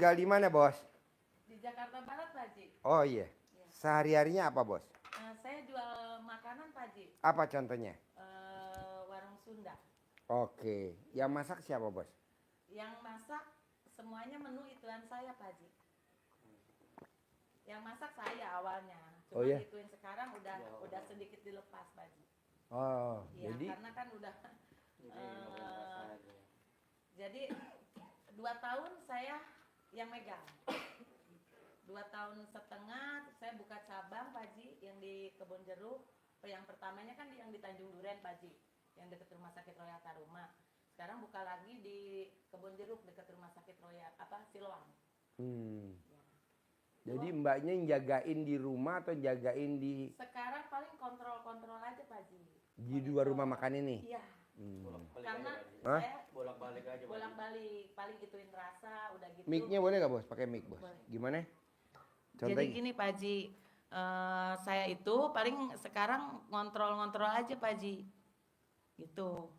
Tinggal di mana, Bos? Di Jakarta Barat, Pak Haji. Oh iya. Sehari-harinya apa, Bos? Saya jual makanan, Pak Haji. Apa contohnya? Warung Sunda. Oke. Yang masak siapa, Bos? Yang masak semuanya menu ituan saya, Pak Haji. Yang masak saya awalnya. Cuma iya? ituin sekarang udah sedikit dilepas, Pak Haji. Oh, Iya, jadi karena kan udah jadi 2 tahun saya yang megang. 2,5 tahun saya buka cabang, Pak Haji, yang di Kebon Jeruk. Yang pertamanya kan yang di Tanjung Duren, Pak Haji, yang dekat Rumah Sakit Royal Taruma. Sekarang buka lagi di Kebon Jeruk dekat Rumah Sakit Royal Siloam. Ya. Jadi mbaknya yang jagain di rumah atau jagain di Sekarang paling kontrol aja, Pak Haji. di dua rumah makan ini? Iya. Karena Hah? saya bolak-balik aja. bolak-balik, paling ituin rasa, udah gitu. Mic-nya boleh nggak, Bos? Pakai mic, Bos. Boleh. Gimana? Jadi Contohnya? gini, Pak Haji, saya itu paling sekarang ngontrol aja, Pak Haji, gitu.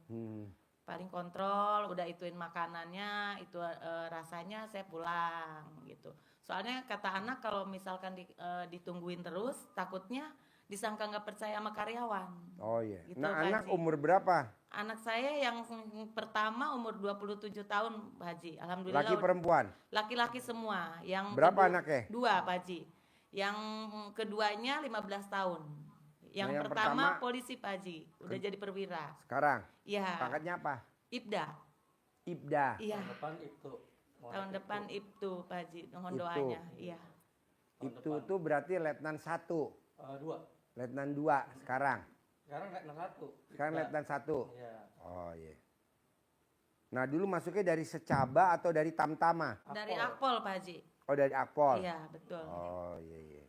Paling kontrol, udah ituin makanannya, itu rasanya saya pulang, gitu. Soalnya kata anak kalau misalkan ditungguin terus, takutnya disangka nggak percaya sama karyawan. Oh iya. Gitu, Nah, Pak anak Haji. umur berapa? Anak saya yang pertama umur 27 tahun, Pak Haji. Alhamdulillah. Laki perempuan? Laki-laki semua. Yang Berapa anaknya? 2, Pak Haji. Yang keduanya 15 tahun. Yang yang pertama pertama? polisi, Pak Haji. Udah jadi perwira. Sekarang? Iya. Pangkatnya apa? Ibda. Ibda. Iya. Tahun depan itu. Tahun depan Ibtu, Pak Haji. Mohon Ibtu. doanya. Iya. Itu tuh berarti Letnan 1. 2. Letnan 2 sekarang. Sekarang Letnan 1. Sekarang Letnan 1. Iya. Oh iya. Nah, dulu masuknya dari Secaba atau dari Tamtama? Dari Akpol, Pak Haji. Oh, dari Akpol. Iya, betul. Oh iya iya.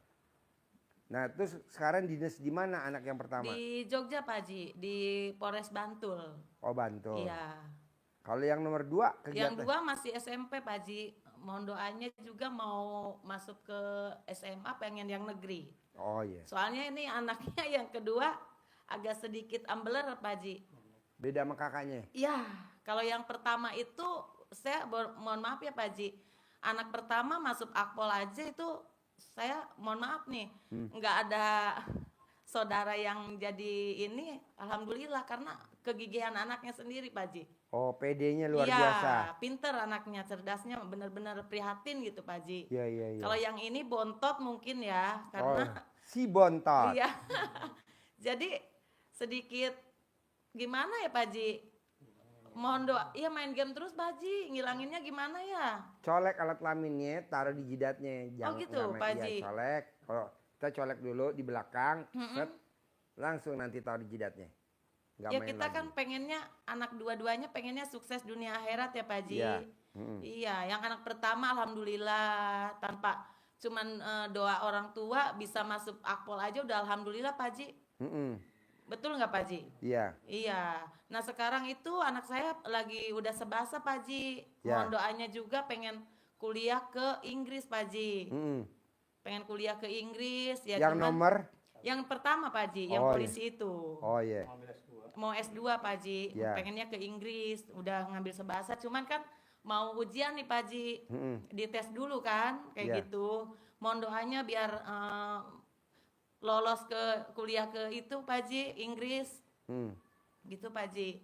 Nah, terus sekarang dinas di mana anak yang pertama? Di Jogja, Pak Haji, di Polres Bantul. Oh, Bantul. Iya. Kalau yang nomor 2 kegiatan? Yang 2 masih SMP, Pak Haji. Mohon doanya juga mau masuk ke SMA, pengen yang negeri. Oh iya. Soalnya ini anaknya yang kedua agak sedikit ambeler, Pak Haji. Beda sama kakaknya? Iya, kalau yang pertama itu saya mohon maaf ya, Pak Haji. Anak pertama masuk Akpol aja itu saya mohon maaf nih, nggak ada saudara yang jadi ini, alhamdulillah karena kegigihan anaknya sendiri, Pak Haji. Oh, PD-nya luar Iya, biasa. pinter anaknya, cerdasnya benar-benar prihatin gitu, Pak Haji. Iya iya iya. Kalau yang ini bontot mungkin ya, karena si bontot. iya. Jadi sedikit gimana ya, Pak Haji? Mohon doa. Iya, main game terus, Pak Haji. Ngilanginnya gimana ya? Colek alat kelaminnya, taruh di jidatnya. Oh gitu, Pak Haji. Iya, colek. Kalau kita colek dulu di belakang, set, langsung nanti taruh di jidatnya. Nggak Ya main kita lagi. kan pengennya anak dua-duanya pengennya sukses dunia akhirat ya, Pak Haji. Iya. Iya, yang anak pertama alhamdulillah tanpa cuman doa orang tua bisa masuk Akpol aja udah alhamdulillah, Pak Haji. Betul nggak, Pak Haji? Iya. Iya. Nah sekarang itu anak saya lagi udah sebasa, Pak Haji. Ya. Mohon doanya juga pengen kuliah ke Inggris, Pak Haji. Pengen kuliah ke Inggris. Ya, Yang cuman nomor? yang pertama, Pak Haji, yang Oh, polisi itu. Oh iya. Mau S2, Pak Haji. Ya. Pengennya ke Inggris. Udah ngambil sebahasa. Cuman kan mau ujian nih, Pak Haji. Dites dulu kan, kayak Ya. gitu. Mohon doanya biar lolos ke kuliah ke itu, Pak Haji, Inggris. Gitu, Pak Haji.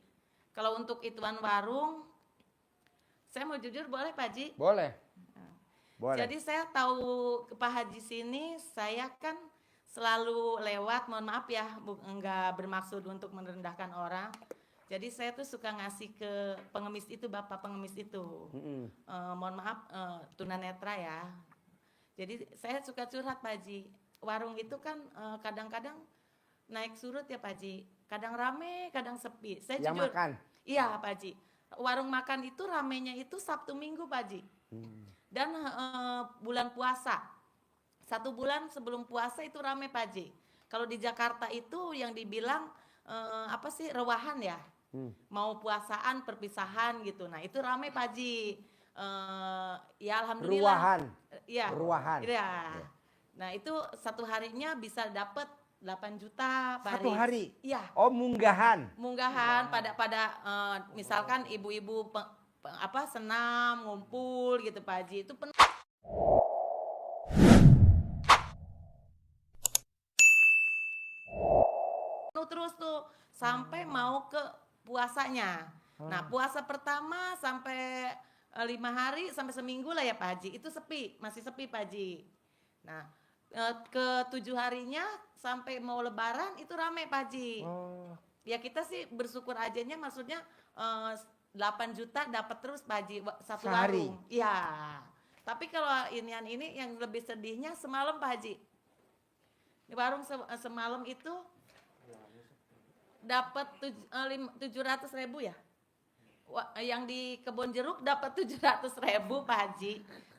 Kalau untuk ituan warung, saya mau jujur boleh, Pak Haji? Boleh. Boleh. Jadi saya tahu ke Pak Haji sini, saya kan selalu lewat, mohon maaf ya, enggak bermaksud untuk merendahkan orang. Jadi saya tuh suka ngasih ke pengemis itu, Bapak pengemis itu. Mohon maaf, tunanetra ya. Jadi saya suka curhat, Pak Haji. Warung itu kan kadang-kadang naik surut ya, Pak Haji. Kadang rame, kadang sepi. Saya Yang jujur. makan? Iya, Pak Haji. Warung makan itu ramenya itu Sabtu Minggu, Pak Haji. Dan bulan puasa. 1 bulan sebelum puasa itu rame, Pak Haji. Kalau di Jakarta itu yang dibilang apa sih, rewahan ya. Mau puasaan, perpisahan gitu. Nah itu rame, Pak Haji. Ya alhamdulillah. Ruahan. Iya. Ruahan. Iya. Nah itu satu harinya bisa dapat 8 juta Pak Satu Haris. hari? Iya. Oh, munggahan. Munggahan pada misalkan ibu-ibu senam, ngumpul gitu Pak Haji. Itu penuh terus tuh sampai mau ke puasanya. Nah, puasa pertama sampai 5 hari sampai seminggu lah ya Pak Haji. Itu sepi, masih sepi Pak Haji. Nah, ke 7 harinya sampai mau lebaran itu rame Pak Haji. Oh. Ya kita sih bersyukur ajanya, maksudnya 8 juta dapat terus Pak Haji satu Sehari? warung. Iya. Tapi kalau ini yang lebih sedihnya semalam Pak Haji. Di warung semalam itu dapat 700.000 ya. Yang di Kebon Jeruk dapat 700.000 Pak Haji.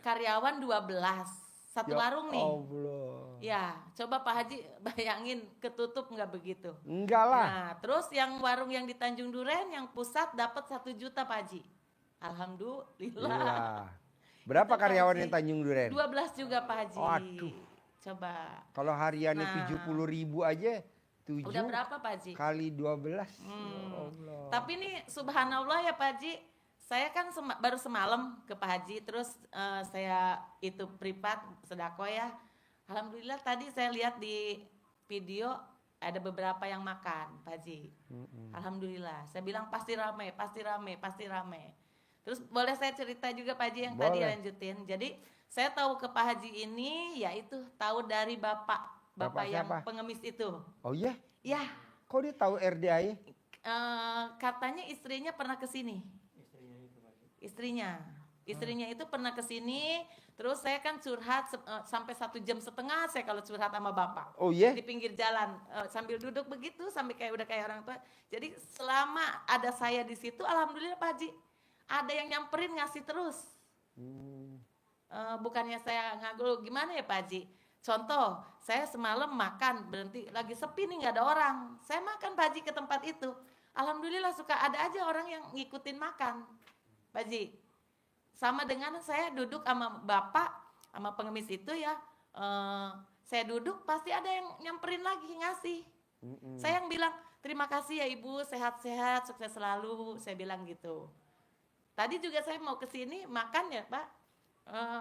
Karyawan 12. Satu Ya warung nih. Allah. Ya, coba Pak Haji bayangin ketutup nggak begitu. Enggak lah. Nah, terus yang warung yang di Tanjung Duren yang pusat dapat 1 juta Pak Haji. Alhamdulillah. Gila. Berapa Itu, Pak karyawan Haji. yang Tanjung Duren? 12 juga Pak Haji. Waduh. Coba. Kalau hariannya Nah. 70.000 aja, 7 Udah berapa Pak Haji? kali 12. Ya Hmm. Allah. Tapi nih subhanallah ya Pak Haji, saya kan baru semalam ke Pak Haji, terus saya itu privat sedako ya. Alhamdulillah tadi saya lihat di video ada beberapa yang makan Pak Haji. Alhamdulillah, saya bilang pasti rame, pasti rame, pasti rame. Terus boleh saya cerita juga Pak Haji yang tadi Boleh. lanjutin. Jadi saya tahu ke Pak Haji ini yaitu tahu dari Bapak Bapak yang siapa? pengemis itu. Oh iya? Ya, Kok dia tahu RDA-nya? katanya istrinya pernah ke sini. Istrinya itu pernah ke sini. Terus saya kan curhat sampai 1,5 jam saya kalau curhat sama bapak. Oh iya? Di pinggir jalan sambil duduk begitu sampai udah kayak orang tua. Jadi selama ada saya di situ, alhamdulillah Pak Haji, ada yang nyamperin ngasih terus. Bukannya saya ngagul gimana ya Pak Haji. Contoh, saya semalam makan berhenti lagi sepi nih nggak ada orang. Saya makan Pak Haji ke tempat itu. Alhamdulillah suka ada aja orang yang ngikutin makan, Pak Haji. Sama dengan saya duduk sama bapak, sama pengemis itu ya, saya duduk pasti ada yang nyamperin lagi ngasih. Saya yang bilang terima kasih ya ibu, sehat-sehat, sukses selalu, saya bilang gitu. Tadi juga saya mau ke sini makan ya Pak,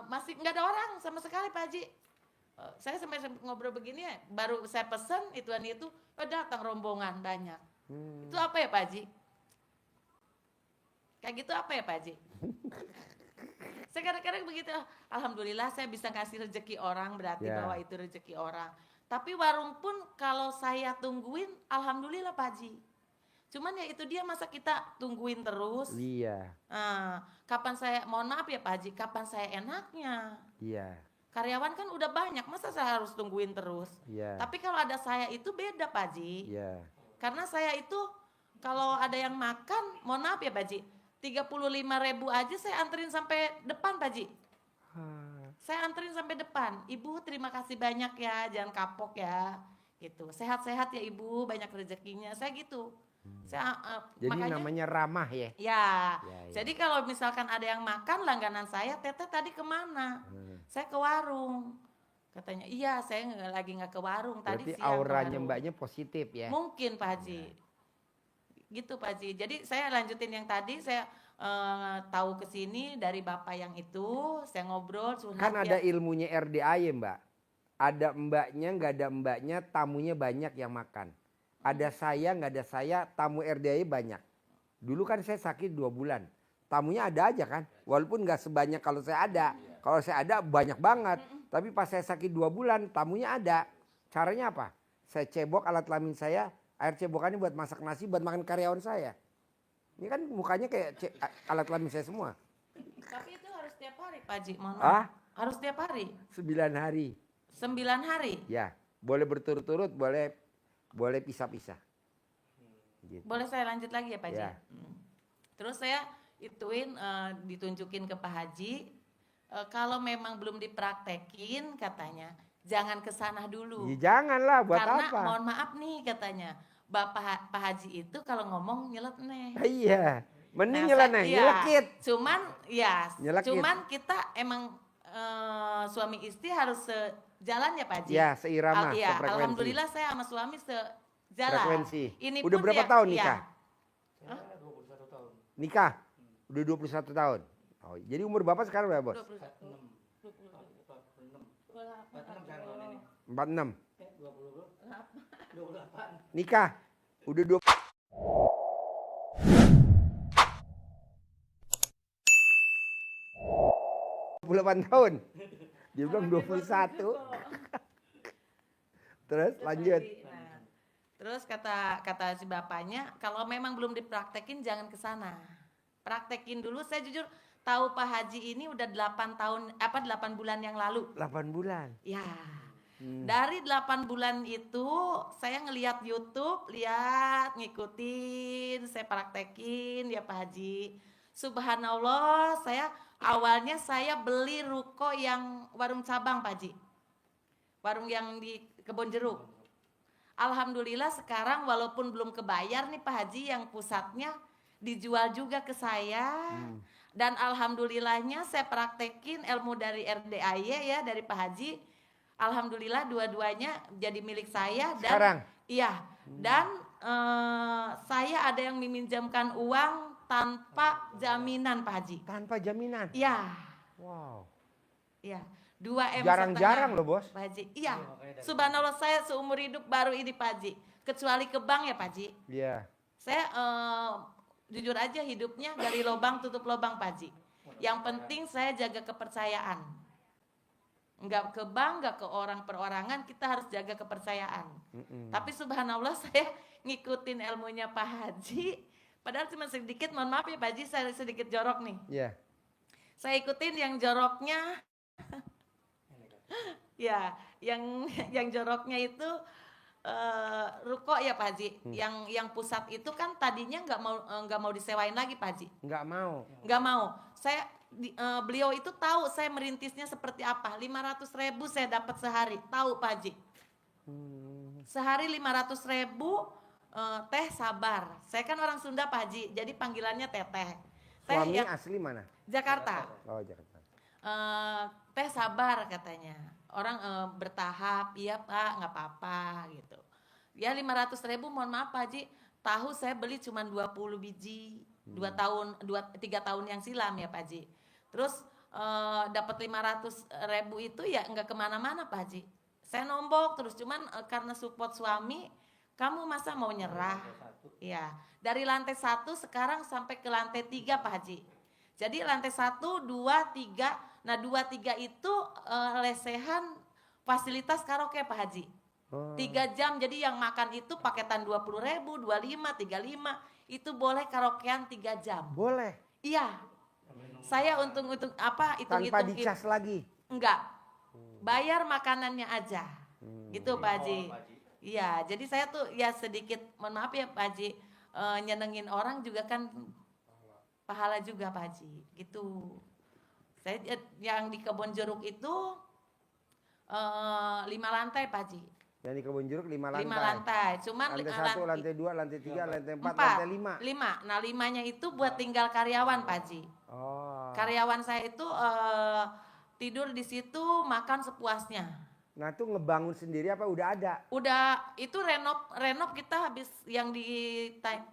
masih nggak ada orang sama sekali Pak Haji. Saya sampai ngobrol begini ya, baru saya pesen itu datang rombongan banyak. Itu apa ya Pak Haji? Kayak gitu apa ya Pak Haji? Saya kadang-kadang begitu, alhamdulillah saya bisa ngasih rezeki orang, berarti Ya. bahwa itu rezeki orang. Tapi warung pun kalau saya tungguin, alhamdulillah Pak Haji. Cuman ya itu dia, masa kita tungguin terus. Iya. Kapan saya, mohon maaf ya Pak Haji, kapan saya enaknya? Iya. Karyawan kan udah banyak, masa saya harus tungguin terus? Iya. Tapi kalau ada saya itu beda Pak Haji. Iya. Karena saya itu kalau ada yang makan, mohon maaf ya Pak Haji, 35.000 aja saya anterin sampai depan Pak Haji. Saya anterin sampai depan. Ibu terima kasih banyak ya, jangan kapok ya. Gitu. Sehat-sehat ya Ibu, banyak rezekinya. Saya gitu. Saya Jadi makanya namanya ramah ya. ya. Ya. Jadi kalau misalkan ada yang makan langganan saya, Teteh tadi kemana? Saya ke warung. Katanya, iya saya nggak ke warung. Tadi Berarti siang ke auranya warung. mbaknya positif ya. Mungkin Pak Haji. Gitu Pak Haji. Jadi saya lanjutin yang tadi, saya tahu ke sini dari Bapak yang itu, saya ngobrol curhat. Kan ada ilmunya RDA ya mbak. Ada mbaknya, nggak ada mbaknya, tamunya banyak yang makan. Ada saya, nggak ada saya, tamu RDA banyak. Dulu kan saya sakit 2 bulan. Tamunya ada aja kan. Walaupun nggak sebanyak kalau saya ada. Kalau saya ada banyak banget. Tapi pas saya sakit 2 bulan, tamunya ada. Caranya apa? Saya cebok alat kelamin saya, air cebokannya buat masak nasi, buat makan karyawan saya. Ini kan mukanya kayak alat kelamin saya semua. Tapi itu harus tiap hari Pak Haji, mohon Ah? maaf. Harus tiap hari. 9 hari. 9 hari. Ya, boleh berturut-turut, boleh pisah-pisah. Gitu. Boleh saya lanjut lagi ya Pak Haji? Ya. Terus saya ditunjukin ke Pak Haji, kalau memang belum dipraktekin katanya, jangan ke sana dulu. Ya, janganlah buat Karena apa? mohon maaf nih katanya, Pak Haji itu kalau ngomong nyeleneh. Iya, mending Nah, nyeleneh, iya. nyelekit. Cuman Nyelekit. kita emang suami istri harus sejalan ya Pak Haji. Ya, seirama, Iya, sefrekuensi. alhamdulillah saya sama suami sejalan. Frekuensi. Ini Udah pun berapa ya- tahun ya, nikah? Saya 21 tahun. Nikah? Udah 21 tahun. Oh, jadi umur Bapak sekarang berapa, Bos? 21. 46 sekarang tahun ini. 46. 28. Nikah udah 28 tahun. Dia bilang 21. Terus lanjut. Nah, terus kata si bapaknya, kalau memang belum dipraktekin jangan ke sana. Praktekin dulu. Saya jujur tahu Pak Haji ini udah 8 bulan yang lalu. 8 bulan. Ya. Dari 8 bulan itu saya ngelihat YouTube, ngikutin, saya praktekin ya Pak Haji. Subhanallah, awalnya saya beli ruko yang warung cabang Pak Haji. Warung yang di Kebon Jeruk. Alhamdulillah sekarang walaupun belum kebayar nih Pak Haji, yang pusatnya dijual juga ke saya. Dan alhamdulillahnya saya praktekin ilmu dari RDAY ya, dari Pak Haji. Alhamdulillah dua-duanya jadi milik saya. Dan Sekarang? Iya. Dan saya ada yang meminjamkan uang tanpa jaminan Pak Haji. Tanpa jaminan. Iya. Wow. Iya. 2 M Jarang-jarang setengah, loh, Bos. Pak Haji. Iya. Subhanallah, saya seumur hidup baru ini Pak Haji. Kecuali ke bank ya Pak Haji. Iya. Saya jujur aja hidupnya dari lubang tutup lubang Pak Haji. Yang penting saya jaga kepercayaan. Enggak ke bank, enggak ke orang perorangan, kita harus jaga kepercayaan. Tapi subhanallah saya ngikutin ilmunya Pak Haji. Padahal cuma sedikit, mohon maaf ya Pak Haji, saya sedikit jorok nih. Iya. Saya ikutin yang joroknya. Ya, yang joroknya itu ruko ya Pak Haji. Yang pusat itu kan tadinya nggak mau disewain lagi Pak Haji. Nggak mau. Nggak mau. Beliau itu tahu saya merintisnya seperti apa. 500.000 saya dapat sehari. Tahu Pak Haji. Sehari 500.000. Teh sabar. Saya kan orang Sunda Pak Haji. Jadi panggilannya teteh. Suami asli mana? Jakarta. Oh, Jakarta. Teh sabar katanya. Orang bertahap, iya Pak, nggak apa-apa gitu. Ya 500.000, mohon maaf Pak Haji, tahu saya beli cuma 20 biji, 3 tahun yang silam ya Pak Haji. Terus dapat 500.000 itu ya nggak kemana-mana Pak Haji. Saya nombok terus, cuman karena support suami, kamu masa mau nyerah? Ya, dari lantai 1 sekarang sampai ke lantai 3 Pak Haji. Jadi lantai 1, 2, 3. Nah 2, 3 itu lesehan fasilitas karaoke Pak Haji. 3 jam, jadi yang makan itu paketan 20.000, 25, 35. Itu boleh karaokean 3 jam. Boleh. Iya. Saya hitung Tanpa dicas lagi. Enggak. Bayar makanannya aja. Gitu Pak Haji. Iya, jadi saya tuh ya sedikit, mohon maaf ya Pak Haji, nyenengin orang juga kan pahala juga Pak Haji, gitu. Saya yang di Kebon Jeruk itu 5 lantai Pak Haji. Yang di Kebon Jeruk 5 lantai. 5 lantai. Cuman lantai 1, lantai 2, lantai 3, lantai 4, 4, lantai 5. Nah 5-nya itu buat tinggal karyawan Pak Haji. Oh. Karyawan saya itu tidur di situ, makan sepuasnya. Nah itu ngebangun sendiri apa udah ada? Udah, itu renov kita habis yang di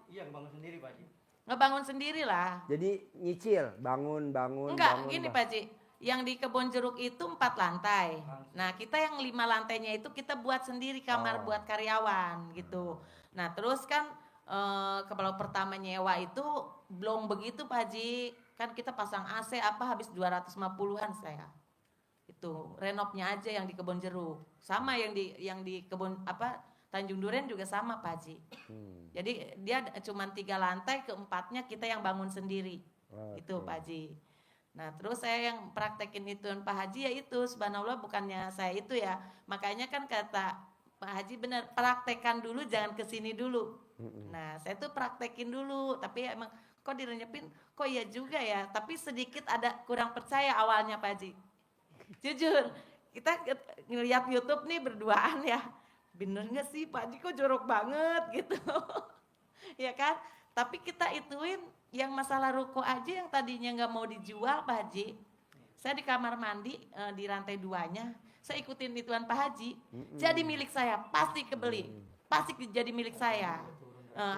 Iya, bangun sendiri Pak Haji. ngebangun sendiri lah. Jadi nyicil, bangun. Enggak, gini Pak Haji. Yang di Kebon Jeruk itu 4 lantai. Nah kita yang 5 lantainya itu kita buat sendiri kamar buat karyawan gitu. Nah terus kan kalau pertama nyewa itu belum begitu Pak Haji. Kan kita pasang AC habis 250-an saya. Itu renovnya aja yang di Kebon Jeruk. Sama yang di Kebon Tanjung Duren juga sama Pak Haji. Jadi dia cuma 3 lantai, keempatnya kita yang bangun sendiri. Itu Pak Haji. Nah terus saya yang praktekin itu Pak Haji ya itu, subhanallah bukannya saya itu ya. Makanya kan kata Pak Haji benar, praktekan dulu jangan kesini dulu. Nah saya tuh praktekin dulu, tapi emang kok direnyepin, kok iya juga ya. Tapi sedikit ada kurang percaya awalnya Pak Haji. Jujur, kita ngeliat YouTube nih berduaan ya. Bener gak sih Pak Haji kok jorok banget gitu. Ya kan, tapi kita ituin yang masalah ruko aja yang tadinya gak mau dijual Pak Haji. Saya di kamar mandi di lantai 2-nya, saya ikutin ituan Pak Haji. Jadi milik saya, pasti kebeli. Pasti jadi milik saya.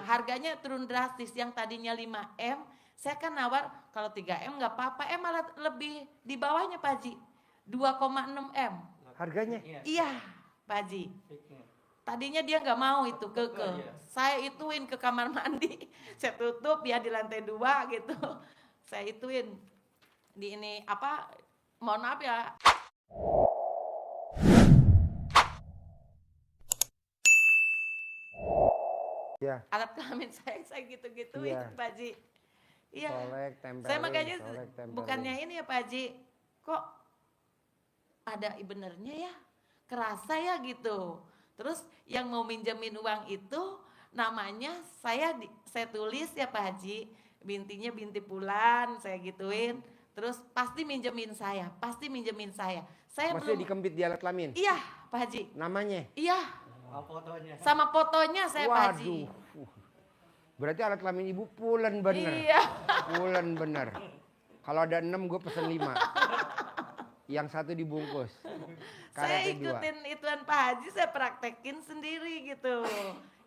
Harganya turun drastis, yang tadinya 5M Saya kan nawar kalau 3M nggak apa-apa, malah lebih di bawahnya Pak Haji, 2,6 M. Harganya? Iya Pak Haji. Fake-nya. Tadinya dia nggak mau itu Kekeh, ya. saya ituin ke kamar mandi, saya tutup ya di lantai 2 gitu, saya ituin di ini apa, mohon maaf ya. Ya. Alat kelamin saya gitu-gituin Iya. Pak Haji. Iya. Colek, tempelin. Saya makanya colek, tempelin. bukannya ini ya Pak Haji, kok ada benernya ya, kerasa ya gitu. Terus yang mau minjemin uang itu namanya saya tulis ya Pak Haji, bintinya binti Pulan, saya gituin. Terus pasti minjemin saya, pasti minjemin saya. Saya Maksudnya belum. dikempit di alat kelamin? Iya Pak Haji. Namanya? Iya. Fotonya. Sama fotonya saya Pak Haji. Waduh. Berarti alat kelamin ibu Pulen bener. Iya. Pulen bener. Kalau ada 6 gue pesen 5. Yang satu dibungkus. Saya Karetnya 2. ikutin ituan Pak Haji, saya praktekin sendiri gitu.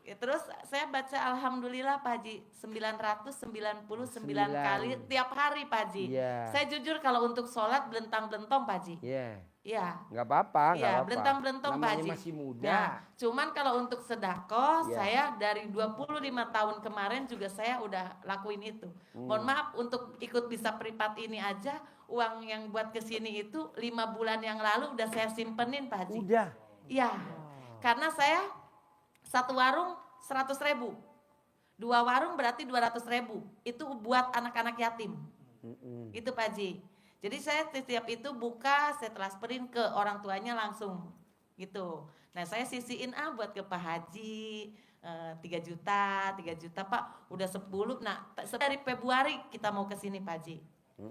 Ya, terus saya baca alhamdulillah Pak Haji 999 kali tiap hari Pak Haji. Iya. Saya jujur kalau untuk sholat belentang-belentong Pak Haji. Iya. Iya. Nggak apa-apa, nggak Iya, apa-apa. belentang-belentong Pak Namanya Haji. masih muda. Nah, cuman kalau untuk sedekah Iya. saya dari 25 tahun kemarin juga saya udah lakuin itu. Mohon maaf untuk ikut bisa privat ini aja, uang yang buat kesini itu 5 bulan yang lalu udah saya simpenin Pak Haji. Udah. Iya. Karena saya satu warung 100.000. 2 warung berarti 200.000. Itu buat anak-anak yatim. Itu Pak Haji. Jadi saya setiap itu buka, saya transferin ke orang tuanya langsung gitu. Nah saya sisiin buat ke Pak Haji 3 juta Pak, udah 10. Nah dari Februari kita mau ke sini Pak Haji.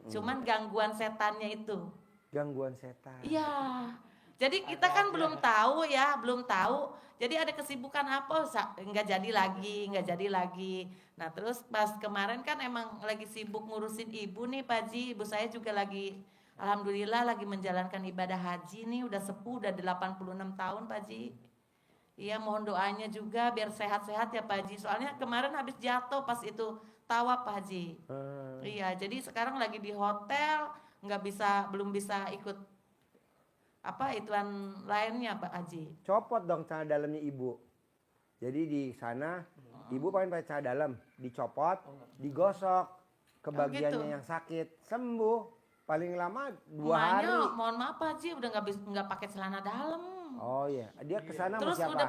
Cuman gangguan setannya itu. Gangguan setan. Iya. Jadi kita kan belum tahu ya, belum tahu. Jadi ada kesibukan apa, nggak jadi lagi. Nah terus pas kemarin kan emang lagi sibuk ngurusin ibu nih Pak Haji. Ibu saya juga lagi, alhamdulillah lagi menjalankan ibadah haji nih, udah sepuh, udah 86 tahun Pak Haji. Iya mohon doanya juga biar sehat-sehat ya Pak Haji. Soalnya kemarin habis jatuh pas itu tawaf Pak Haji. Iya jadi sekarang lagi di hotel, belum bisa ikut ituan lainnya Pak Haji. Copot dong celana dalamnya ibu. Jadi di sana ibu pakai celana dalam, dicopot, digosok ke bagiannya gitu. yang sakit, sembuh. Paling lama 2 hari. Emaknya, mohon maaf Pak Haji, udah nggak pakai celana dalam. Oh iya, dia ke sana sama Terus siapa? udah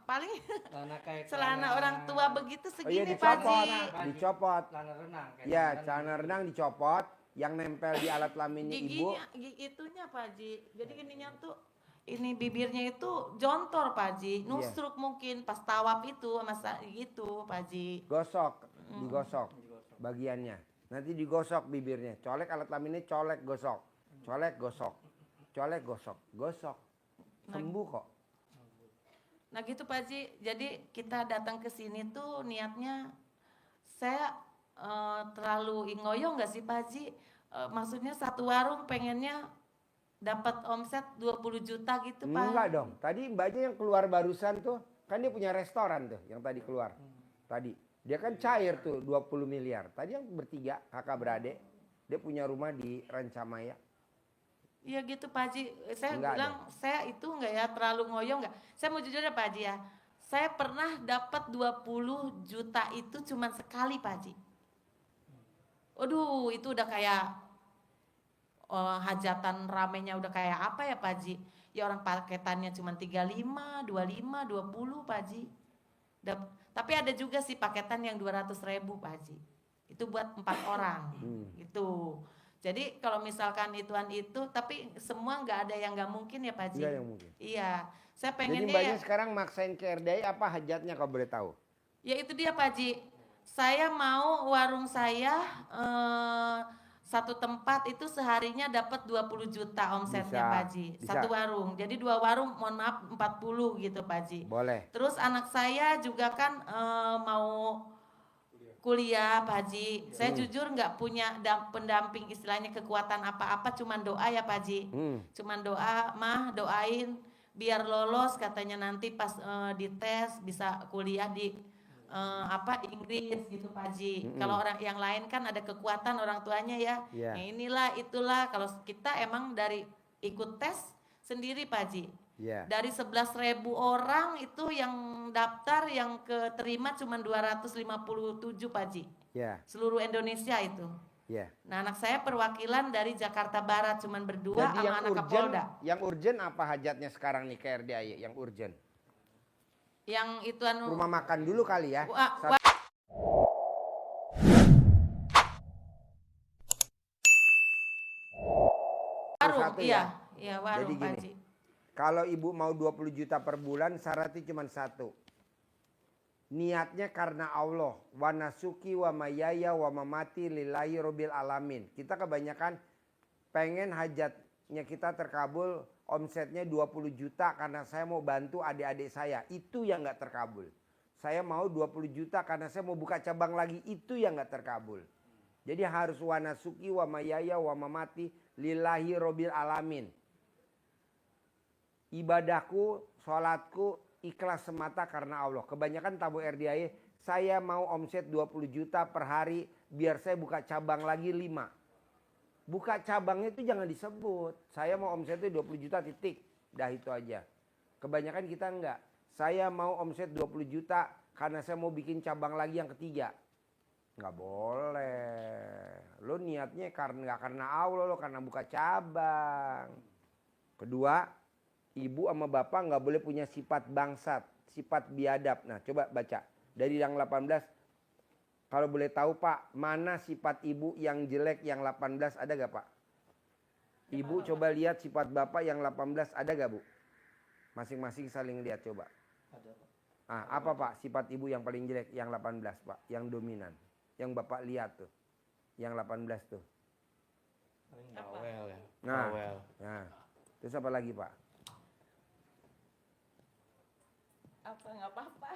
paling Celana kayak celana orang tua begitu Oh iya segini Pak dicopot, Haji. dicopot. celana renang. kayak Ya, celana celana renang dicopot, yang nempel di alat kelaminnya ibu. Itunya Pak Haji. Jadi ininya tuh ini bibirnya itu jontor Pak Haji, nusruk mungkin pas tawaf itu masa gitu Pak Haji. Gosok, digosok bagiannya. Nanti digosok bibirnya. Colek alat kelaminnya, colek gosok. Colek gosok. Colek gosok. Gosok. Sembuh kok. Nah gitu Pak Haji, jadi kita datang ke sini tuh niatnya saya terlalu ngoyo nggak sih Pak Haji? Maksudnya satu warung pengennya dapat omset 20 juta gitu Pak. Enggak dong. Tadi mbaknya yang keluar barusan tuh, kan dia punya restoran tuh yang tadi keluar. Tadi. Dia kan cair tuh 20 miliar. Tadi yang bertiga, kakak beradik. Dia punya rumah di Rancamaya. Iya gitu Pak Haji, saya Enggak bilang saya itu enggak ya terlalu ngoyo enggak. Saya mau jujur ya Pak Haji ya, saya pernah dapat 20 juta itu cuman sekali Pak Haji. Aduh itu udah kayak hajatan ramenya udah kayak apa ya Pak Haji. Ya orang paketannya cuman 35, 25, 20 Pak Haji. Tapi ada juga sih paketan yang 200.000 Pak Haji. Itu buat 4 orang gitu. Jadi kalau misalkan ituan itu, tapi semua nggak ada yang nggak mungkin ya Pak Haji. Nggak yang mungkin. Iya, saya Jadi pengennya mbaknya ya. sekarang maksain ke RDI apa hajatnya kalau boleh tahu? Ya itu dia Pak Haji. Saya mau warung saya satu tempat itu seharinya dapat 20 juta omsetnya Bisa, Pak Haji. bisa. Satu warung. Jadi 2 warung, mohon maaf 40 gitu Pak Haji. Boleh. Terus anak saya juga kan mau kuliah Pak Haji. Saya jujur nggak punya pendamping istilahnya kekuatan apa-apa, cuman doa ya Pak Haji. Cuman doa, mah doain biar lolos katanya nanti pas dites bisa kuliah di Inggris gitu Pak Haji. Kalau orang yang lain kan ada kekuatan orang tuanya ya. Iya. Nah, inilah itulah, kalau kita emang dari ikut tes sendiri Pak Haji. Iya. Dari 11.000 orang itu yang daftar, yang keterima cuma 257 Pak Haji. Iya. Seluruh Indonesia itu. Iya. Nah, anak saya perwakilan dari Jakarta Barat cuman berdua Jadi sama anak Kapolda. yang urgent apa hajatnya sekarang nih ke RDAY yang urgent? Yang itu anu Rumah makan dulu kali ya. warung, Satu iya, ya. iya warung Jadi Pak gini, Haji. kalau ibu mau 20 juta per bulan syaratnya cuma satu. Niatnya karena Allah. Wa nasuki wa mayaya wa mamati lillahi robbil alamin. Kita kebanyakan pengen hajatnya kita terkabul, omsetnya 20 juta karena saya mau bantu adik-adik saya. Itu yang nggak terkabul. Saya mau 20 juta karena saya mau buka cabang lagi. Itu yang nggak terkabul. Jadi harus wa nasuki wa mayaya wa mamati lillahi robbil alamin. Ibadahku, sholatku, ikhlas semata karena Allah. Kebanyakan tamu RDAY, saya mau omset 20 juta per hari biar saya buka cabang lagi 5. Buka cabangnya itu jangan disebut. Saya mau omsetnya 20 juta titik. Dah itu aja. Kebanyakan kita enggak. Saya mau omset 20 juta karena saya mau bikin cabang lagi yang ketiga. Nggak boleh. Lo niatnya nggak karena Allah, lo karena buka cabang. Kedua, ibu sama bapak nggak boleh punya sifat bangsat, sifat biadab. Nah, coba baca dari yang 18. Kalau boleh tahu Pak, mana sifat ibu yang jelek yang 18 ada gak Pak? Ibu coba lihat sifat bapak yang 18 ada gak Bu? Masing-masing saling lihat coba. Ada, Pak. Ah, apa Pak sifat ibu yang paling jelek yang 18 Pak? Yang dominan. Yang bapak lihat tuh. Yang 18 tuh. Paling bawel ya. Nah, Bawel. nah. Terus apa lagi Pak? Apa nggak apa-apa.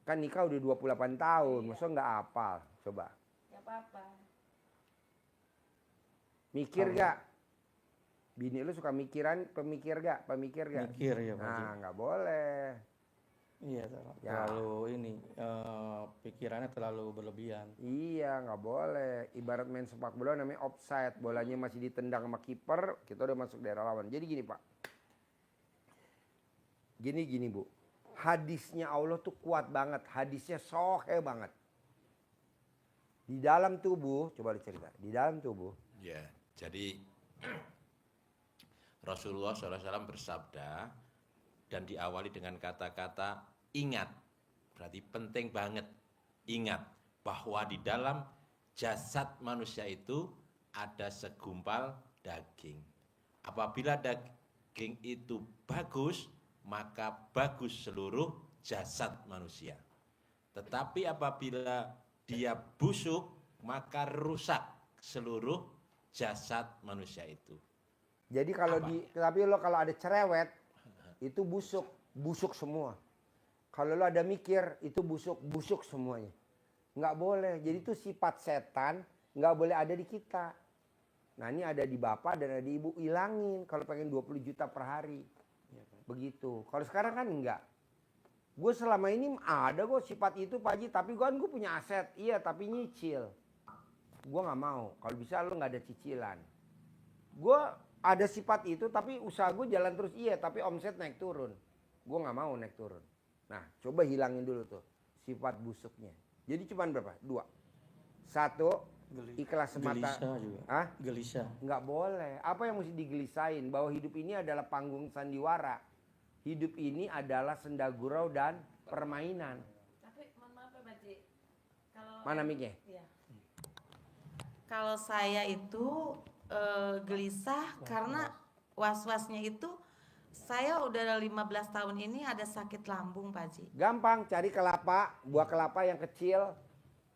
Kan nikah udah 28 tahun, masa nggak hafal? Coba. Nggak apa-apa. Mikir gak? Bini lu suka pemikir gak? Pemikir gak? Mikir ya Pak Haji. Nah, nggak boleh. Iya, Ya. terlalu ini pikirannya terlalu berlebihan. Iya, nggak boleh. Ibarat main sepak bola namanya offside. Bolanya masih ditendang sama kiper, kita udah masuk daerah lawan. Jadi gini Pak. Gini Bu. Hadisnya Allah tuh kuat banget. Hadisnya sohe banget. Di dalam tubuh, coba dicerita. Di dalam tubuh. Ya, jadi Rasulullah SAW bersabda dan diawali dengan kata-kata ingat. Berarti penting banget ingat bahwa di dalam jasad manusia itu ada segumpal daging. Apabila daging itu bagus, maka bagus seluruh jasad manusia. Tetapi apabila dia busuk, maka rusak seluruh jasad manusia itu. Jadi kalau kalau ada cerewet itu busuk semua. Kalau lo ada mikir itu busuk semuanya. Nggak boleh. Jadi itu sifat setan nggak boleh ada di kita. Nah ini ada di bapak dan ada di ibu, hilangin kalau pengen 20 juta per hari. Begitu. Kalau sekarang kan enggak. Gue selama ini ada gue sifat itu Pak Haji, tapi gue punya aset. Iya, tapi nyicil. Gue nggak mau. Kalau bisa lo nggak ada cicilan. Gue ada sifat itu, tapi usaha gue jalan terus. Iya, tapi omset naik turun. Gue nggak mau naik turun. Nah, coba hilangin dulu tuh sifat busuknya. Jadi cuman berapa? 2. 1, ikhlas semata. Gelisah juga. Hah? Gelisah. Nggak boleh. Apa yang mesti digelisain? Bahwa hidup ini adalah panggung sandiwara. Hidup ini adalah senda gurau dan permainan. Tapi mohon maaf Pak Haji. Kalau Mana mic-nya? Iya. Kalau saya itu gelisah karena was-wasnya itu saya udah 15 tahun ini ada sakit lambung Pak Haji. Gampang, cari kelapa, buah kelapa yang kecil,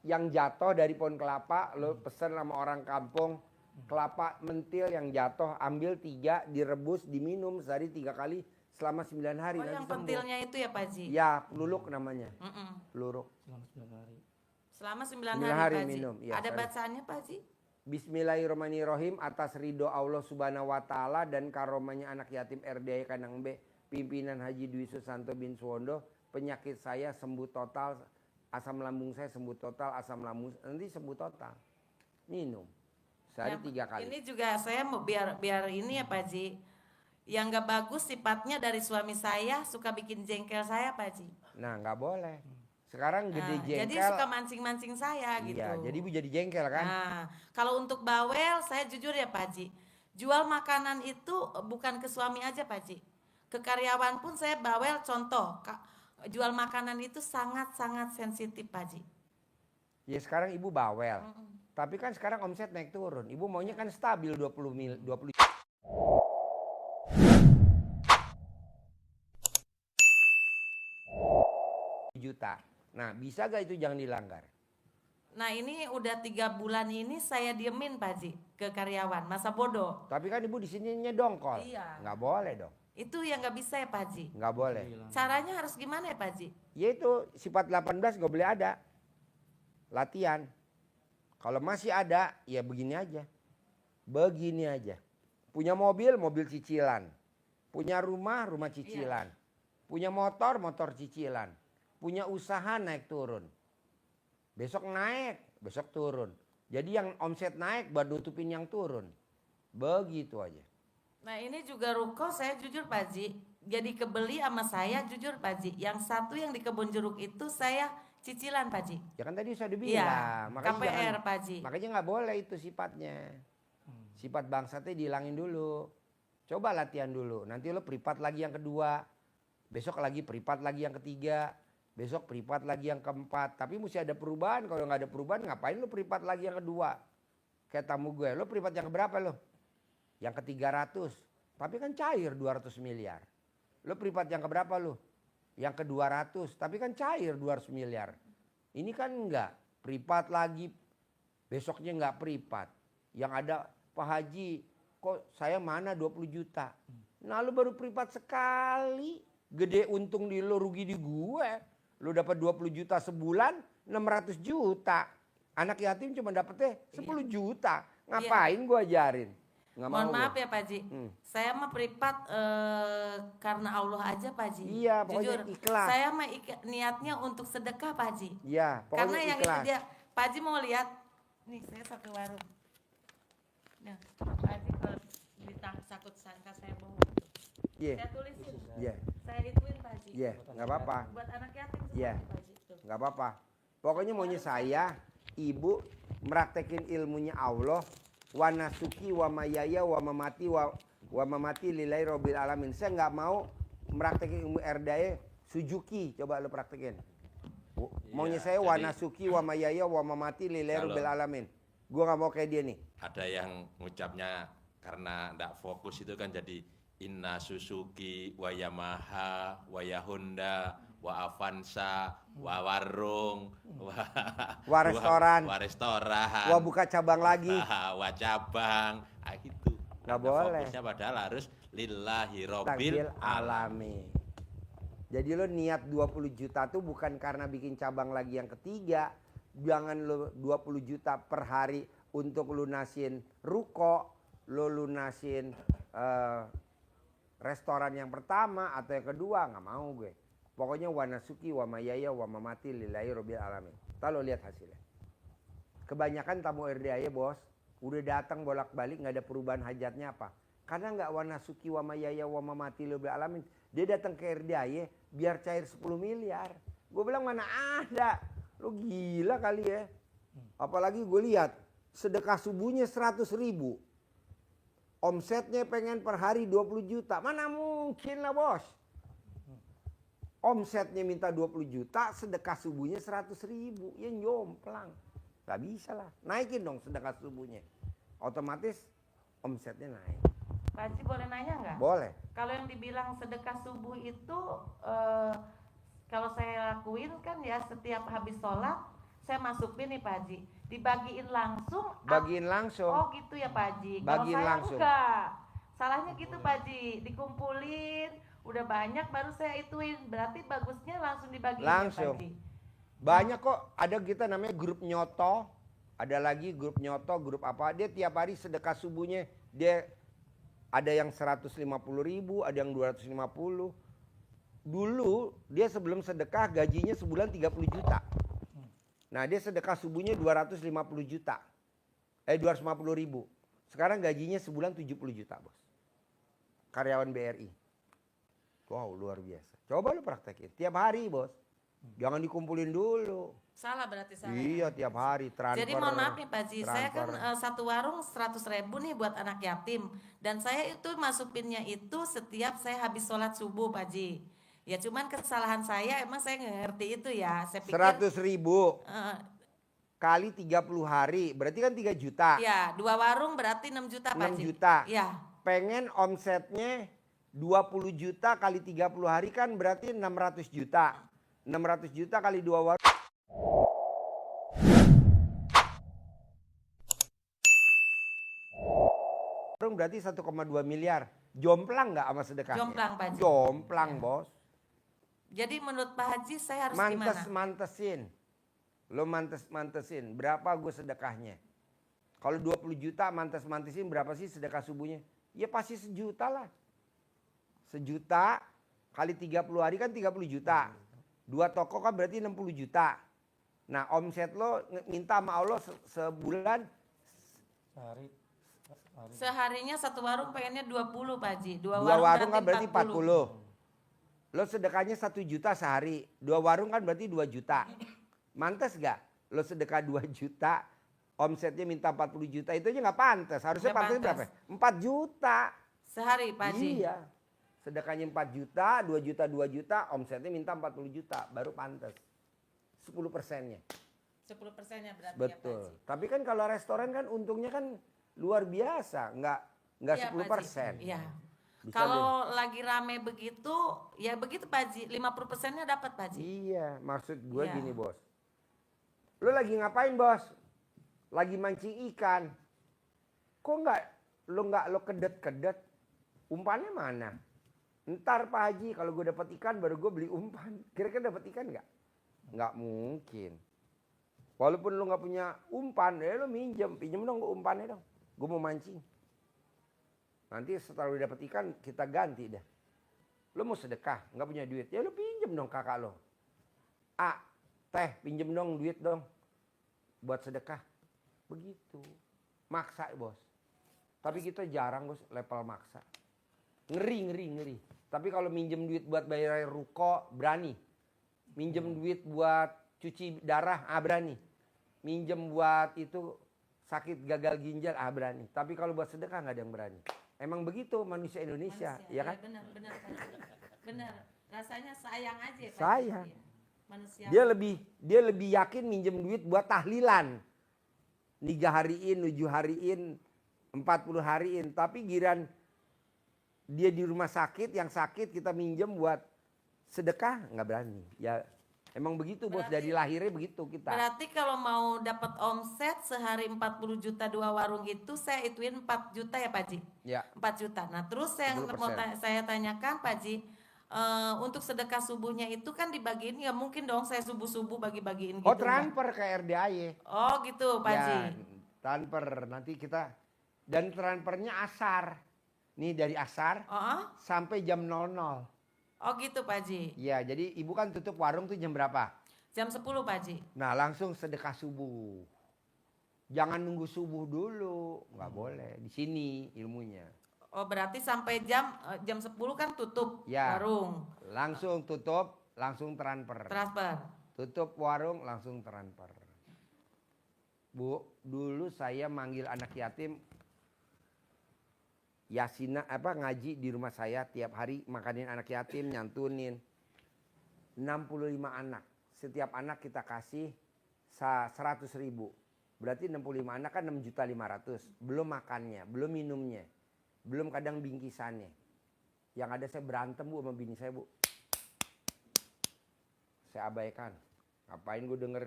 yang jatuh dari pohon kelapa, lo pesen sama orang kampung, kelapa mentil yang jatuh, ambil 3, direbus, diminum sehari 3 kali selama 9 hari. Oh yang sembuh. pentilnya itu ya Pak Haji? Ya, peluluk namanya. Mm-mm. Peluruk. Selama 9 hari. Selama 9 9 hari hari Pak Haji. minum, iya, Ada sorry. bacaannya Pak Haji? Bismillahirrahmanirrahim, atas ridho Allah Subhanahu wa taala dan karomanya anak yatim RDAY Kandang B, pimpinan Haji Dwi Susanto bin Suwondo, penyakit saya sembuh total, asam lambung saya sembuh total, asam lambung nanti sembuh total. Minum sehari 3 kali. Ini juga saya mau biar ini ya Pak Haji. Yang nggak bagus sifatnya dari suami saya suka bikin jengkel saya Pak Haji. Nah nggak boleh. Sekarang gede Nah, jengkel. jadi suka mancing-mancing saya gitu. Iya, jadi ibu jadi jengkel kan? Nah, kalau untuk bawel saya jujur ya Pak Haji. Jual makanan itu bukan ke suami aja Pak Haji. Ke karyawan pun saya bawel, contoh. Jual makanan itu sangat-sangat sensitif Pak Haji. Ya sekarang ibu bawel. Tapi kan sekarang omset naik turun. Ibu maunya kan stabil 20 juta. Nah bisa gak itu jangan dilanggar? Nah ini udah 3 bulan ini saya diemin Pak Haji ke karyawan, masa bodoh. Tapi kan ibu di sininya dongkol. Iya. Nggak boleh dong. Itu yang nggak bisa ya Pak Haji. Nggak boleh. Caranya harus gimana ya Pak Haji? Ya itu sifat 18 nggak boleh ada. Latihan. Kalau masih ada ya begini aja. Begini aja. Punya mobil, mobil cicilan. Punya rumah, rumah cicilan. Punya motor, motor cicilan. Punya usaha naik turun. Besok naik, besok turun. Jadi yang omset naik buat nutupin yang turun. Begitu aja. Nah ini juga ruko saya jujur Pak Haji. Jadi kebeli sama saya jujur Pak Haji. Yang satu yang di Kebun Jeruk itu saya cicilan Pak Haji. Ya kan tadi sudah dibilang. Iya, Makanya KPR jangan- Pak Haji. Makanya nggak boleh itu sifatnya. Sifat bangsatnya dihilangin dulu. Coba latihan dulu. Nanti lo privat lagi yang kedua. Besok lagi privat lagi yang ketiga. Besok privat lagi yang keempat. Tapi mesti ada perubahan. Kalau nggak ada perubahan ngapain lo privat lagi yang kedua? Kayak tamu gue. Lo privat yang keberapa lo? Yang ke-300. Tapi kan cair 200 miliar. Lo privat yang keberapa lo? Yang ke-200. Tapi kan cair 200 miliar. Ini kan enggak. Privat lagi. Besoknya enggak privat. Yang ada Pak Haji. Kok saya mana 20 juta. Nah lo baru privat sekali. Gede untung di lo, rugi di gue. Lo dapat 20 juta sebulan. 600 juta. Anak yatim cuma dapetnya 10 juta. Ngapain gue ajarin? Nggak Mohon mau maaf gua. ya Pak Haji. Saya mah privat karena Allah aja Pak Haji. Iya, pokoknya Jujur, ikhlas. saya mah niatnya untuk sedekah Pak Haji. Iya, Karena pokoknya yang itu ikhlas. dia, Pak Haji mau lihat, nih saya satu warung. Nah, Pak Haji kalau sakut sangka saya bohong. Iya, Saya tulisin, iya, saya ituin Pak Haji. iya, nggak apa-apa, Buat anak yatim semua Iya. Pak Haji. Tuh. nggak apa-apa. Pokoknya maunya saya, ibu meraktekin ilmunya Allah. Wa nasuki wa mayaya wa mamati wa mamati lillahi rabbil alamin. Saya nggak mau meraktekin ilmu RDA Suzuki. Coba lo praktekin. Maunya saya wa jadi- nasuki wa mayaya wa mamati lillahi Kalau- rabbil alamin. Gua nggak mau kayak dia nih. Ada yang ngucapnya karena ndak fokus itu kan jadi Inna Suzuki, wa Yamaha, wa Honda, wa Avanza, wa warung, Wa restoran. wa restoran, Wah buka cabang lagi. wa cabang, gitu. Nggak Karena boleh. Fokusnya padahal harus lillahi Takbil robbil alami. Jadi lo niat 20 juta tuh bukan karena bikin cabang lagi yang ketiga. Jangan lo 20 juta per hari untuk lunasin ruko, lo lunasin restoran yang pertama atau yang kedua, nggak mau gue. Pokoknya wa nasuki wa mayaya wa mamati lillahi rabbil alamin. Ntar lo lihat hasilnya. Kebanyakan tamu RDAY bos, udah datang bolak-balik nggak ada perubahan hajatnya apa. Karena nggak wa nasuki wa mayaya wa mamati lillahi rabbil alamin. Dia datang ke RDAY biar cair 10 miliar. Gue bilang mana ada. Lo gila kali ya. Apalagi gue lihat sedekah subuhnya 100.000. Omsetnya pengen per hari 20 juta. Mana mungkin lah bos. Omsetnya minta 20 juta, sedekah subuhnya 100.000. Ya nyomplang. Gak bisa lah. Naikin dong sedekah subuhnya. Otomatis omsetnya naik. Pak Haji boleh nanya nggak? Boleh. Kalau yang dibilang sedekah subuh itu kalau saya lakuin kan ya setiap habis sholat saya masukin nih Pak Haji, dibagiin langsung. Bagiin langsung. Oh gitu ya Pak Haji. Bagiin Kalau saya langsung. enggak. Salahnya gitu Pak Haji, dikumpulin, udah banyak baru saya ituin. Berarti bagusnya langsung dibagiin Langsung. ya Pak Haji. Banyak kok, ada kita namanya grup nyoto. Ada lagi grup nyoto, grup apa. Dia tiap hari sedekah subuhnya, dia ada yang 150.000, ada yang 250. Dulu dia sebelum sedekah gajinya sebulan 30 juta. Nah dia sedekah subuhnya 250 juta. 250 ribu. Sekarang gajinya sebulan 70 juta bos. Karyawan BRI. Wow luar biasa. Coba lu praktekin. Tiap hari bos. Jangan dikumpulin dulu. Salah berarti saya. Iya tiap hari transfer. Jadi mohon maaf nih Pak Ji, saya kan transfer. satu warung 100.000 nih buat anak yatim. Dan saya itu masukinnya itu setiap saya habis sholat subuh Pak Ji. Ya cuman kesalahan saya emang saya nggak ngerti itu ya. Saya pikir 100 ribu eh, kali 30 hari. Berarti kan 3 juta. ya 2 warung berarti 6 juta Pak 6 Ji. juta. Ya. Pengen omsetnya 20 juta kali 30 hari kan berarti 600 juta. 600 juta kali 2 warung. Berarti 1,2 miliar. Jomplang nggak sama sedekahnya? Jomplang, Pak Haji. Jomplang Ya. bos. Jadi menurut Pak Haji saya harus Mantesin. Lo mantesin. Berapa gue sedekahnya? Kalau 20 juta mantesin berapa sih sedekah subuhnya? Ya pasti sejuta lah. Sejuta kali 30 hari kan 30 juta. 2 toko kan berarti 60 juta. Nah omset lo minta sama Allah sebulan. seharinya satu warung pengennya 20 Pak Haji. 2 Dua warung kan berarti 40. 40. Lo sedekahnya 1 juta sehari. 2 warung kan berarti 2 juta. Mantes gak? Lo sedekah 2 juta. Omsetnya minta 40 juta. Itu aja gak pantas. Harusnya Nggak pantasnya pantas. berapa? 4 juta. Sehari Pak Haji. Iya. Sedekahnya 4 juta, 2 juta, 2 juta. Omsetnya minta 40 juta. Baru pantas. 10%-nya. 10%-nya berarti ya Pak Betul. Haji. Tapi kan kalau restoran kan untungnya kan luar biasa. Nggak Iya, 10%. Pak Haji. Iya. Bisa Kalau lagi rame begitu, ya begitu Pak Haji. 50%-nya dapat Pak Haji. Iya, maksud gue Iya. gini bos. Lo lagi ngapain bos? Lagi mancing ikan. Kok nggak lo kedet-kedet? Umpannya mana? Ntar Pak Haji kalau gue dapat ikan baru gue beli umpan. Kira-kira dapat ikan nggak? Nggak mungkin. Walaupun lo nggak punya umpan, lo pinjem dong gue umpannya dong. Gue mau mancing. Nanti setelah lo dapat ikan kita ganti dah. Lo mau sedekah, nggak punya duit, ya lo pinjem dong kakak lo. Teh pinjem dong duit dong buat sedekah. Begitu. Maksa bos. Tapi kita jarang bos level maksa. Ngeri. Tapi kalau minjem duit buat bayar ruko berani. Minjem duit buat cuci darah berani. Minjem buat itu sakit gagal ginjal berani. Tapi kalau buat sedekah nggak ada yang berani. Emang begitu manusia Indonesia, ya kan? Benar Pak Haji. Benar. Rasanya sayang aja Pak Haji. Sayang. Manusia. Dia lebih yakin minjem duit buat tahlilan. 3 hariin, 7 hariin, 40 hariin. Tapi giran dia di rumah sakit, yang sakit kita minjem buat sedekah nggak berani. Ya emang begitu bos, dari lahirnya begitu kita. Berarti kalau mau dapat omset sehari 40 juta 2 warung itu saya ituin 4 juta ya Pak Haji? Ya. 4 juta. Nah terus saya tanyakan Pak Haji, untuk sedekah subuhnya itu kan dibagiin, ya mungkin dong saya subuh-subuh bagi-bagiin gitu. Oh Mbak. transfer ke RDAY. Oh gitu Pak Haji. Ya, transfer nanti kita, dan transfernya asar. Nih dari asar sampai jam 00. Oh gitu Pak Haji. Ya jadi ibu kan tutup warung tuh jam berapa? Jam 10 Pak Haji. Nah langsung sedekah subuh. Jangan nunggu subuh dulu, nggak boleh. Di sini ilmunya. Oh berarti sampai jam 10 kan tutup Ya. warung. Langsung tutup, langsung transfer. Tutup warung, langsung transfer. Bu, dulu saya manggil anak yatim. Yasina ngaji di rumah saya tiap hari, makanin anak yatim, nyantunin. 65 anak. Setiap anak kita kasih 100.000. Berarti 65 anak kan 6.500.000. Belum makannya, belum minumnya. Belum kadang bingkisannya. Yang ada saya berantem bu sama bini saya bu. Saya abaikan. Ngapain gue denger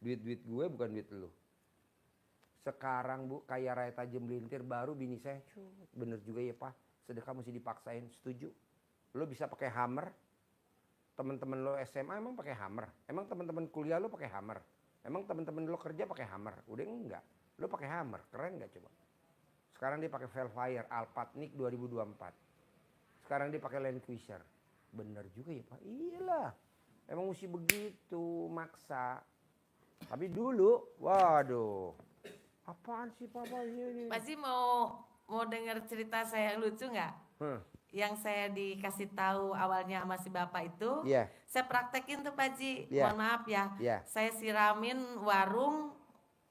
duit-duit gue bukan duit lu. Sekarang bu kaya raya tajam melintir baru bini saya. Bener juga ya pak. Sedekah mesti dipaksain. Setuju. Lo bisa pakai Hammer. Teman-teman lo SMA emang pakai Hammer. Emang teman-teman kuliah lo pakai Hammer. Emang teman-teman lo kerja pakai Hammer. Udah enggak. Lo pakai Hammer. Keren gak coba. Sekarang dia pakai Velfire Alphard Nick 2024. Sekarang dia pakai Land Cruiser. bener juga ya Pak. Iyalah, emang mesti begitu, maksa. Tapi dulu, waduh, apaan sih Papa ini? Pak Haji mau dengar cerita saya yang lucu nggak? Yang saya dikasih tahu awalnya sama si bapak itu, Iya. saya praktekin tuh Pak Haji. Iya. Mohon maaf ya, Iya. saya siramin warung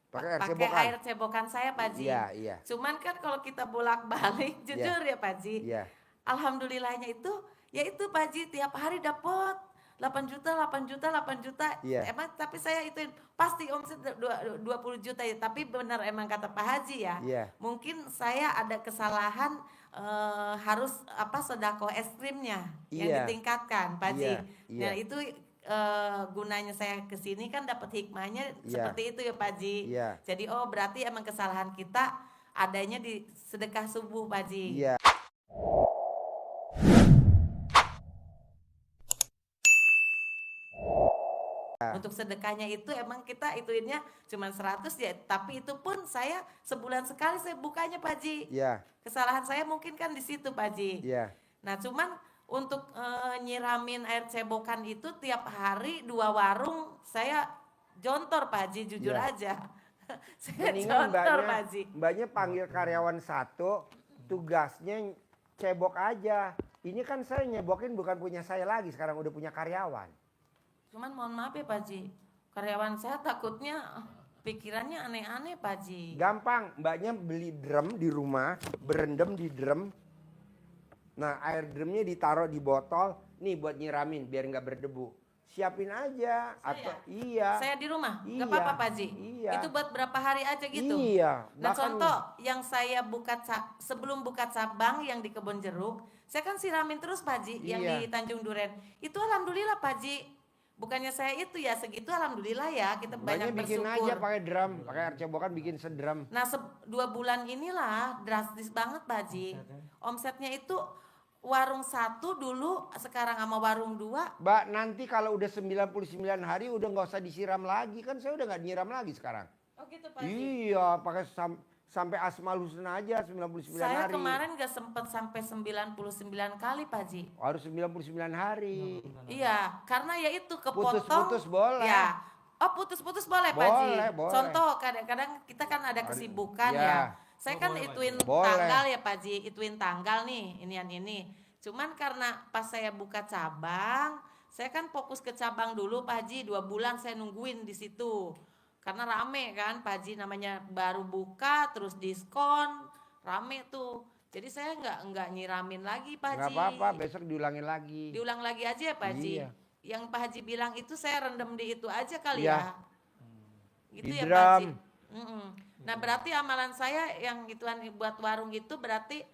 Pakai air pakai cebokan. air cebokan saya Pak Haji. Iya, iya. Cuman kan kalau kita bolak-balik, jujur ya Pak Haji, Iya. alhamdulillahnya itu, ya itu Pak Haji tiap hari dapat 8 juta, 8 juta, 8 juta. Iya. Emang tapi saya ituin pasti omset 20 juta ya. Tapi benar emang kata Pak Haji ya. Iya. Mungkin saya ada kesalahan harus sedekah es krimnya yang Iya. ditingkatkan Pak Haji. Iya, iya. Nah itu gunanya saya kesini kan dapat hikmahnya Iya. seperti itu ya Pak Haji. Iya. Jadi berarti emang kesalahan kita adanya di sedekah subuh Pak Haji. Iya. Untuk sedekahnya itu emang kita ituinnya cuma 100 ya, tapi itu pun saya sebulan sekali saya bukanya Pak Haji. Iya. Kesalahan saya mungkin kan di situ Pak Haji. Iya. Nah cuman untuk nyiramin air cebokan itu tiap hari 2 warung saya jontor Pak Haji, jujur Iya. aja. Saya Mendingan jontor Pak Haji. mbaknya panggil karyawan satu, tugasnya cebok aja. Ini kan saya nyebokin bukan punya saya lagi, sekarang udah punya karyawan. Cuman mohon maaf ya Pak Haji, karyawan saya takutnya pikirannya aneh-aneh Pak Haji. Gampang, mbaknya beli drum di rumah, berendam di drum. Nah air drumnya ditaruh di botol, nih buat nyiramin biar nggak berdebu. Siapin aja. Atau iya. Saya di rumah, nggak Iya, apa-apa Pak Haji. iya. Itu buat berapa hari aja gitu. Iya. Nah bahkan- contoh yang saya sebelum buka cabang yang di Kebon Jeruk, saya kan siramin terus Pak Haji yang Iya. di Tanjung Duren. Itu alhamdulillah Pak Haji. Bukannya saya itu ya segitu alhamdulillah ya kita mbaknya banyak bikin bersyukur. aja pakai drum, pakai air cebokan bikin sedrum. Nah 2 bulan inilah drastis banget Pak Haji. Omsetnya itu warung 1 dulu sekarang sama warung 2. Mbak nanti kalau udah 99 hari udah nggak usah disiram lagi, kan saya udah nggak nyiram lagi sekarang. Oh gitu Pak Haji. Iya, pakai sampai Asmaul Husna aja 99 Saya hari. kemarin gak sempet sampai 99 kali Pak Haji. Harus 99 hari. Iya, karena ya itu kepotong. Putus-putus boleh. Ya. Oh putus-putus boleh Pak Haji. Boleh, boleh. Contoh kadang-kadang kita kan ada kesibukan Ya. ya. Saya kan ituin Boleh. tanggal ya Pak Haji, ituin tanggal nih, ini. Cuman karena pas saya buka cabang, saya kan fokus ke cabang dulu Pak Haji, 2 bulan saya nungguin di situ. Karena rame kan Pak Haji, namanya baru buka terus diskon, rame tuh. Jadi saya nggak nyiramin lagi Pak Nggak Haji. apa-apa, besok diulangin lagi. Diulang lagi aja ya Pak Haji. Iya. Yang Pak Haji bilang itu saya rendam di itu aja kali Iya. ya. Gitu Di ya drum. Pak Haji. Nah berarti amalan saya yang ituan buat warung itu berarti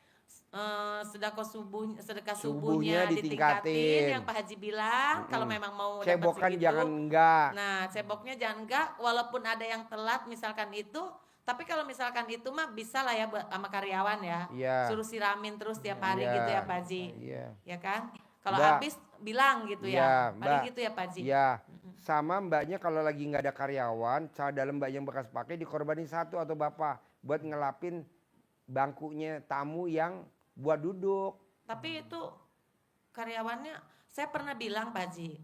sedekah Subuhnya subuhnya ditingkatin. ditingkatin yang Pak Haji bilang kalau memang mau dapat Cebokan segitu. jangan enggak. Nah ceboknya jangan enggak walaupun ada yang telat misalkan itu. Tapi kalau misalkan itu mah bisa lah ya buat sama karyawan ya. Iya. Suruh siramin terus tiap hari Iya. gitu ya Pak Haji. Iya. Ya kan? Kalau Mbak. habis bilang gitu Iya, ya. Paling Mbak. gitu ya Pak Haji. Iya. Sama mbaknya kalau lagi nggak ada karyawan, dalam mbak yang bekas pakai dikorbanin 1 atau bapak buat ngelapin bangkunya tamu yang buat duduk. Tapi itu karyawannya saya pernah bilang Pak Haji.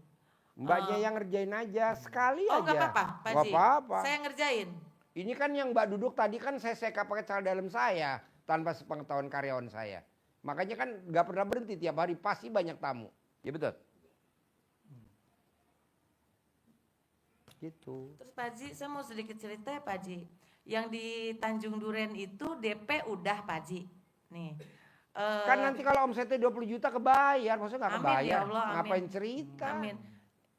Mbaknya yang ngerjain aja sekali Oh aja. nggak apa-apa Pak Nggak Haji. apa-apa. Saya ngerjain. Ini kan yang mbak duduk tadi kan saya seka pakai celana dalam saya tanpa sepengetahuan karyawan saya. Makanya kan nggak pernah berhenti tiap hari pasti banyak tamu. Ya betul. Gitu. Terus Pak Haji saya mau sedikit cerita ya Pak Haji. Yang di Tanjung Duren itu DP udah Pak Haji. Nih. Kan nanti kalau omsetnya 20 juta kebayar, maksudnya nggak Amin, kebayar. ya Allah, amin. Ngapain cerita? Amin.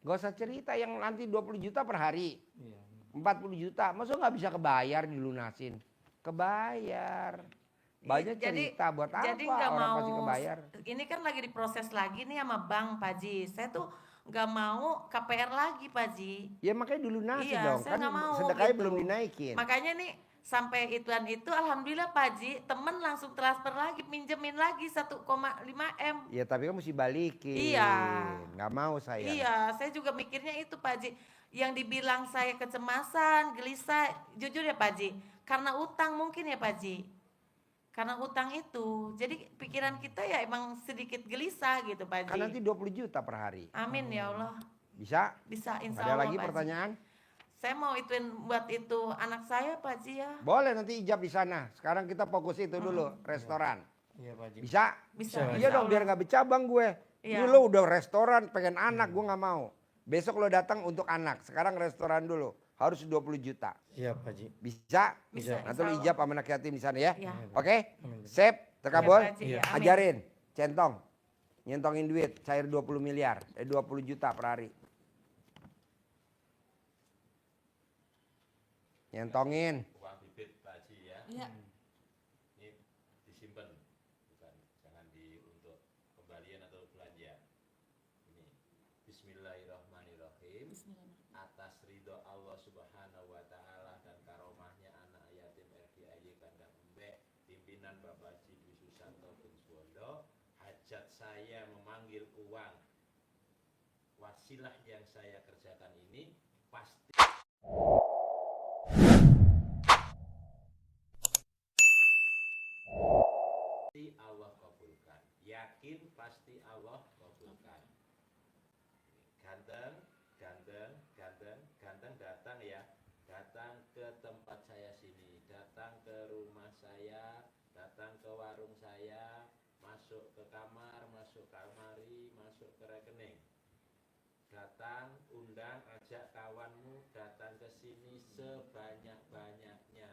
Gak usah cerita yang nanti 20 juta per hari. Iya. 40 juta, maksudnya nggak bisa kebayar dilunasin. Kebayar. Banyak cerita buat apa jadi nggak orang mau, pasti kebayar. ini kan lagi diproses lagi nih sama bank Pak Haji. Saya tuh nggak mau KPR lagi Pak Haji. Ya makanya dilunasin Iya, dong, saya kan nggak mau sedekahnya gitu. belum dinaikin. Makanya nih sampai ituan itu alhamdulillah Pak Haji, temen langsung transfer lagi, minjemin lagi 1,5 M. Ya tapi kan mesti balikin. Iya. Nggak mau saya. Iya, saya juga mikirnya itu Pak Haji. Yang dibilang saya kecemasan, gelisah, jujur ya Pak Haji, karena utang mungkin ya Pak Haji. Karena utang itu. Jadi pikiran kita ya emang sedikit gelisah gitu Pak Haji. Kan nanti 20 juta per hari. Amin ya Allah. Bisa? Bisa insya Ada Allah lagi Pak Haji. pertanyaan? Saya mau ituin buat itu anak saya Pak Haji ya. Boleh nanti ijab di sana. Sekarang kita fokus itu dulu, restoran. Iya Pak Haji. Bisa? Bisa. Iya dong, biar nggak bercabang gue. Iya. Ini lo udah restoran, pengen anak, gue nggak mau. Besok lo datang untuk anak, sekarang restoran dulu. Harus 20 juta. Iya Pak Haji. Bisa? Bisa. Nanti lo insya ijab sama anak yatim di sana ya. Iya. Oke? Amin. Sip, terkabul. Iya, Pak Haji, ya. Amin. Ajarin, centong. Nyentongin duit, cair 20 miliar. 20 juta per hari. Nyentongin. Uang bibit Pak Haji ya. Iya. Ini disimpan, bukan jangan untuk kembalian atau belanja. Ini Bismillahirrahmanirrahim. Atas ridho Allah Subhanahu wa taala dan karomahnya anak yatim RDIY Kandang Embek, pimpinan Bapak Haji Dwi Susanto bin Suwondo, hajat saya memanggil uang wasilah yang saya kerjakan ini pasti Allah kabulkan. Yakin pasti Allah kabulkan. Ganteng, ganteng, ganteng, ganteng datang ya. Datang ke tempat saya sini, datang ke rumah saya, datang ke warung saya, masuk ke kamar, masuk ke almari, masuk ke rekening. Datang, undang, ajak kawanmu datang ke sini sebanyak-banyaknya.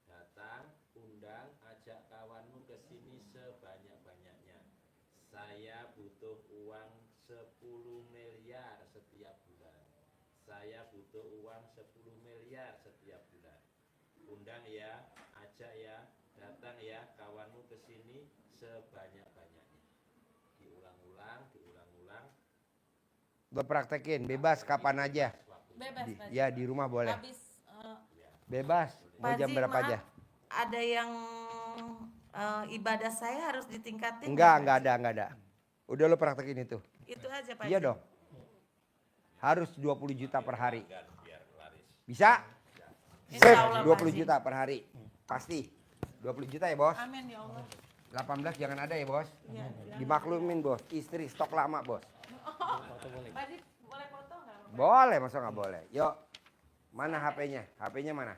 Datang, undang, ajak kawanmu ke sini sebanyak-banyaknya. Saya butuh uang 10 miliar setiap bulan. Saya butuh uang 10 miliar setiap bulan. Undang ya, ajak ya, datang ya kawanmu ke sini sebanyak-banyaknya. Diulang-ulang, diulang-ulang. Gue praktekin, bebas kapan aja. Bebas Pak Haji. Ya di rumah boleh. Habis Bebas, mau Pak jam Haji, berapa maaf, aja. ada yang ibadah saya harus ditingkatin. Enggak Pak Haji? ada. Udah lo praktekin itu. Itu aja Pak Iya Haji. dong. Harus 20 juta per hari. Dan biar laris. Bisa? Insya Sip, Allah, 20 Pak Haji. juta per hari. Pasti. 20 juta ya bos. Amin ya Allah. 18 jangan ada ya bos. Ya, Dimaklumin bos. Istri stok lama bos. Pak Haji boleh foto nggak? Boleh, masa nggak boleh? Yuk. Mana HP-nya? HP-nya mana?